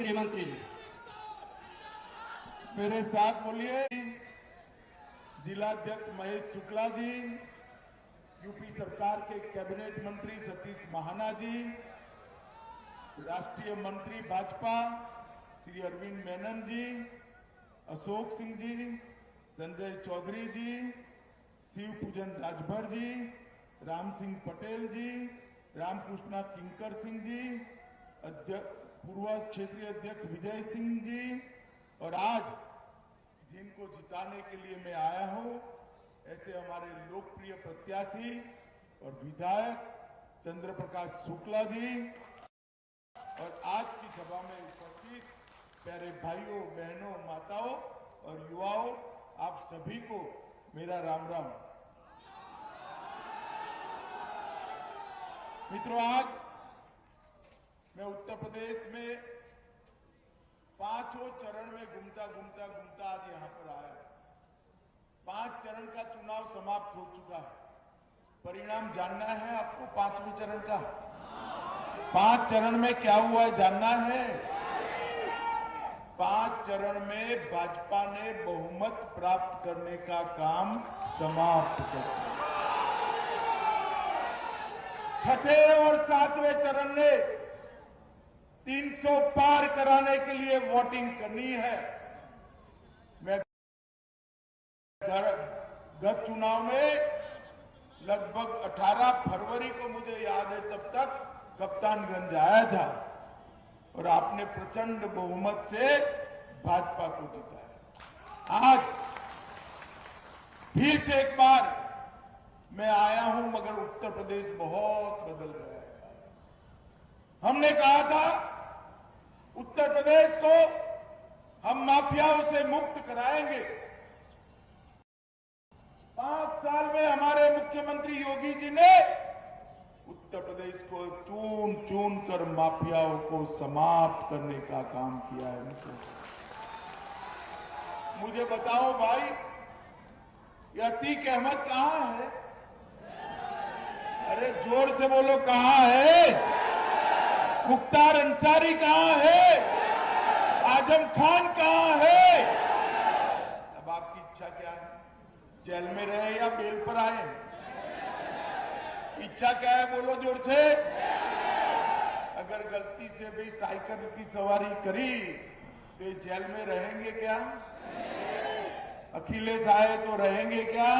केंद्रीय मंत्री। मेरे साथ बोलिए जिलाध्यक्ष महेश शुक्ला जी, यूपी सरकार के कैबिनेट मंत्री सतीश महाना जी, राष्ट्रीय मंत्री भाजपा श्री अरविंद मेनन जी, अशोक सिंह जी, संजय चौधरी जी, शिव पूजन राजभर जी, राम सिंह पटेल जी, रामकृष्णा किंकर सिंह जी, पूर्व क्षेत्रीय अध्यक्ष विजय सिंह जी, और आज जिनको जिताने के लिए मैं आया हूं ऐसे हमारे लोकप्रिय प्रत्याशी और विधायक चंद्र प्रकाश शुक्ला जी, और आज की सभा में उपस्थित प्यारे भाइयों, बहनों, माताओं और युवाओं, आप सभी को मेरा राम राम। मित्रों, आज मैं उत्तर प्रदेश में पांचों चरण में घूमता आज यहां पर आया। 5 चरण का चुनाव समाप्त हो चुका है। परिणाम जानना है आपको 5वें चरण का? 5 चरण में क्या हुआ है जानना है? 5 चरण में भाजपा ने बहुमत प्राप्त करने का काम समाप्त कर दिया। 6ठे और 7वें चरण ने 300 पार कराने के लिए वोटिंग करनी है। मैं गत चुनाव में लगभग 18 फरवरी को मुझे याद है तब तक कप्तानगंज आया था और आपने प्रचंड बहुमत से भाजपा को जिताया। आज फिर से एक बार मैं आया हूं, मगर उत्तर प्रदेश बहुत बदल गया है। हमने कहा था उत्तर प्रदेश को हम माफियाओं से मुक्त कराएंगे। 5 साल में हमारे मुख्यमंत्री योगी जी ने उत्तर प्रदेश को चून चून कर माफियाओं को समाप्त करने का काम किया है। मुझे बताओ भाई, ये अतीक अहमद कहां है? अरे जोर से बोलो, कहां है? मुख्तार अंसारी कहां है? आजम खान कहां है? अब आपकी इच्छा क्या है? जेल में रहे या बेल पर आए? इच्छा क्या है बोलो जोर से। अगर गलती से भी साइकिल की सवारी करी तो जेल में रहेंगे क्या? अखिलेश आए तो रहेंगे क्या?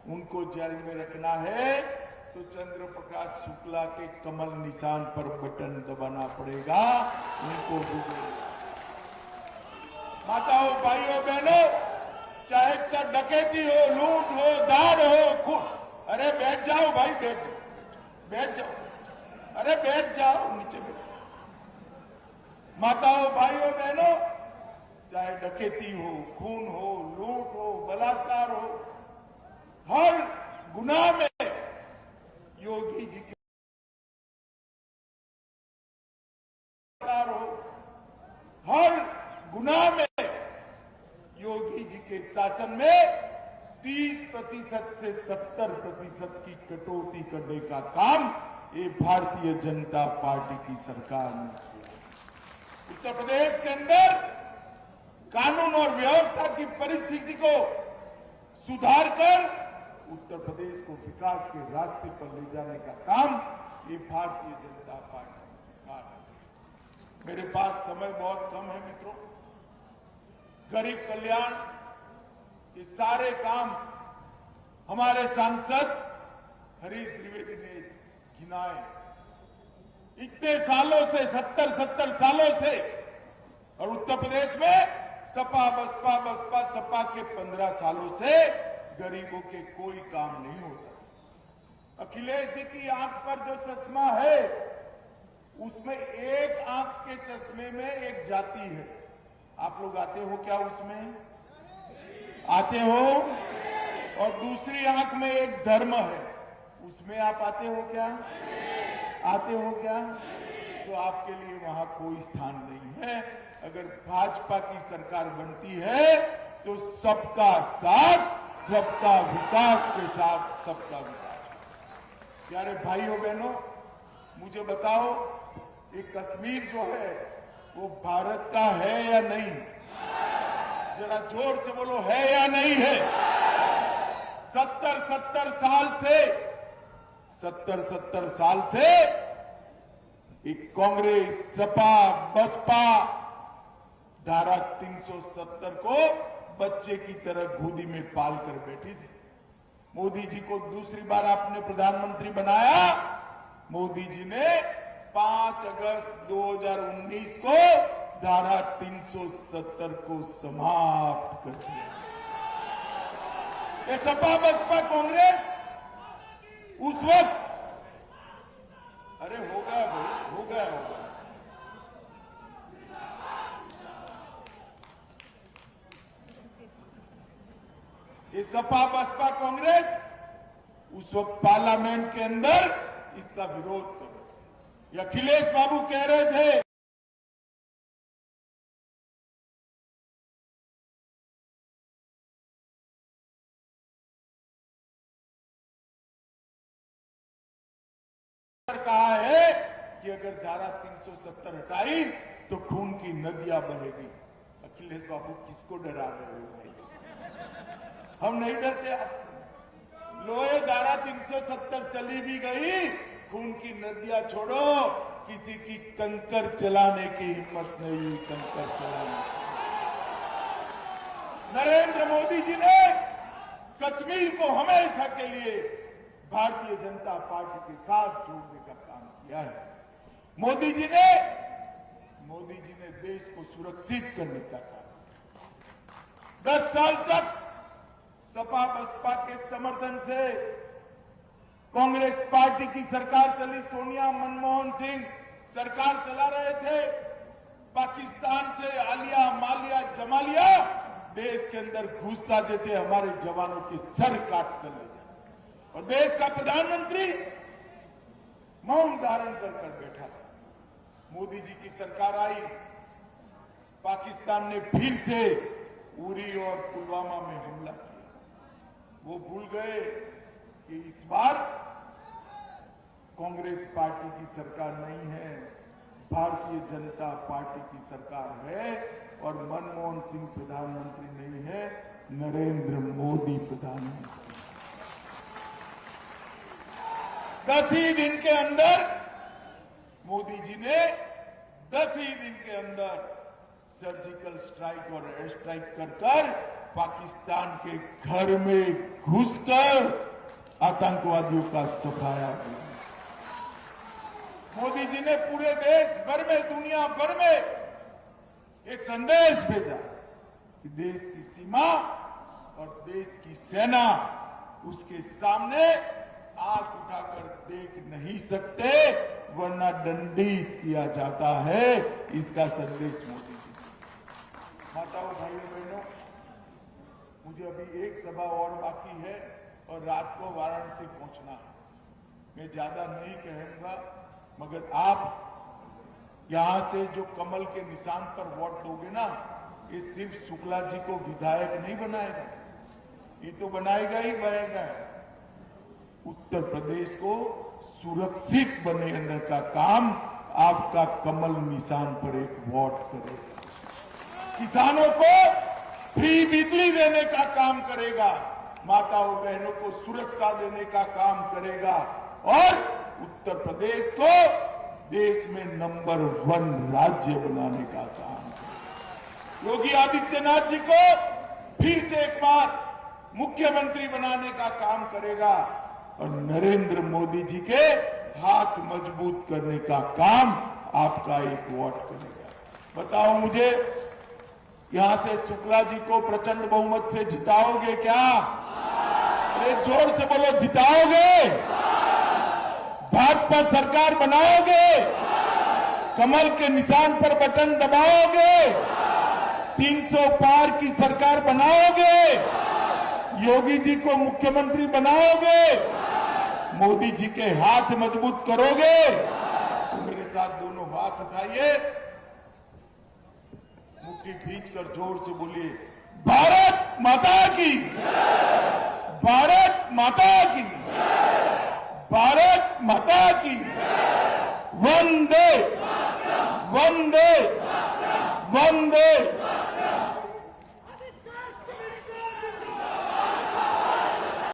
उनको जेल में रखना है तो चंद्र प्रकाश शुक्ला के कमल निशान पर बटन दबाना पड़ेगा, उनको डूबेगा। माताओं, भाइयों, बहनों, चाहे डकैती हो, लूट हो, दाड़ हो, खून, अरे बैठ जाओ भाई, बैठ जाओ, अरे बैठ जाओ, नीचे बैठ। माताओं, भाइयों, बहनों, चाहे डकैती हो, खून हो, लूट हो, बलात्कार हो, हर गुनाह में योगी जी के हो, हर गुनाह में योगी जी के शासन में 30% से 70% की कटौती करने का काम ये भारतीय जनता पार्टी की सरकार ने किया। उत्तर प्रदेश के अंदर कानून और व्यवस्था की परिस्थिति को सुधार कर उत्तर प्रदेश को विकास के रास्ते पर ले जाने का काम ये भारतीय जनता पार्टी की सरकार है। मेरे पास समय बहुत कम है मित्रों। गरीब कल्याण ये सारे काम हमारे सांसद हरीश द्विवेदी ने गिनाए। इतने सालों से 70 सालों से, और उत्तर प्रदेश में सपा बसपा सपा के 15 सालों से गरीबों के कोई काम नहीं होता। अखिलेश जी की आंख पर जो चश्मा है उसमें एक आंख के चश्मे में एक जाति है। आप लोग आते हो क्या उसमें? आते हो? और दूसरी आंख में एक धर्म है, उसमें आप आते हो क्या? आते हो क्या? तो आपके लिए वहां कोई स्थान नहीं है। अगर भाजपा की सरकार बनती है तो सबका साथ, सबका विकास के साथ सबका विकास। प्यारे भाइयों बहनों, मुझे बताओ, ये कश्मीर जो है वो भारत का है या नहीं? जरा जोर से बोलो, है या नहीं है? 70 साल से एक कांग्रेस, सपा, बसपा धारा 370 को बच्चे की तरह गोदी में पाल कर बैठी थी। मोदी जी को दूसरी बार आपने प्रधानमंत्री बनाया। मोदी जी ने 5 अगस्त 2019 को धारा 370 को समाप्त कर दिया। ये सपा, बसपा, कांग्रेस उस वक्त, अरे हो गया भाई, हो गया। ये सपा, बसपा, कांग्रेस उस वक्त पार्लियामेंट के अंदर इसका विरोध करो। ये अखिलेश बाबू कह रहे थे कहा है कि अगर धारा 370 हटाई तो खून की नदियां बहेगी। अखिलेश बाबू किसको डरा रहे हो भाई? हम नहीं डरते आपसे। लो ये धारा 370 चली भी गई, खून की नदियां छोड़ो, किसी की कंकर चलाने की हिम्मत नहीं। कंकर चलाने, नरेंद्र मोदी जी ने कश्मीर को हमेशा के लिए भारतीय जनता पार्टी के साथ जोड़ने का काम किया है। मोदी जी ने देश को सुरक्षित करने का काम। 10 साल तक सपा बसपा के समर्थन से कांग्रेस पार्टी की सरकार चली। सोनिया, मनमोहन सिंह सरकार चला रहे थे। पाकिस्तान से आलिया, मालिया, जमालिया देश के अंदर घुसता देते, हमारे जवानों के सर काट कर ले जाते। और देश का प्रधानमंत्री मौन धारण कर बैठा था। मोदी जी की सरकार आई, पाकिस्तान ने फिर से उरी और पुलवामा में हमला किया। वो भूल गए कि इस बार कांग्रेस पार्टी की सरकार नहीं है, भारतीय जनता पार्टी की सरकार है। और मनमोहन सिंह प्रधानमंत्री नहीं है, नरेंद्र मोदी प्रधानमंत्री। 10 ही दिन के अंदर मोदी जी ने 10 ही दिन के अंदर सर्जिकल स्ट्राइक और एयर स्ट्राइक कर पाकिस्तान के घर में घुसकर आतंकवादियों का सफाया किया। मोदी जी ने पूरे देश भर में, दुनिया भर में एक संदेश भेजा कि देश की सीमा और देश की सेना उसके सामने आंख उठाकर देख नहीं सकते, वरना दंडित किया जाता है। इसका संदेश मोदी जी। माताओं, भाइयों, बहनों, मुझे अभी एक सभा और बाकी है और रात को वाराणसी पहुंचना है। मैं ज्यादा नहीं कहूंगा, मगर आप यहां से जो कमल के निशान पर वोट दोगे ना, ये सिर्फ शुक्ला जी को विधायक नहीं बनाएगा, ये तो बनाएगा ही बनाएगा। उत्तर प्रदेश को सुरक्षित बनाने का काम आपका कमल निशान पर एक वोट करेगा। किसानों को फ्री बिजली देने का काम करेगा, माताओं बहनों को सुरक्षा देने का काम करेगा और उत्तर प्रदेश को देश में नंबर 1 राज्य बनाने का काम करेगा। योगी आदित्यनाथ जी को फिर से एक बार मुख्यमंत्री बनाने का काम करेगा और नरेंद्र मोदी जी के हाथ मजबूत करने का काम आपका एक वोट करेगा। बताओ मुझे, यहां से शुक्ला जी को प्रचंड बहुमत से जिताओगे क्या? अरे जोर से बोलो, जिताओगे? भाजपा सरकार बनाओगे? कमल के निशान पर बटन दबाओगे? 300 पार की सरकार बनाओगे? योगी जी को मुख्यमंत्री बनाओगे? मोदी जी के हाथ मजबूत करोगे? तो मेरे साथ दोनों हाथ उठाइए, मुट्ठी खींचकर जोर से बोलिए, भारत माता की, भारत माता की, भारत माता की, वंदे वंदे वंदे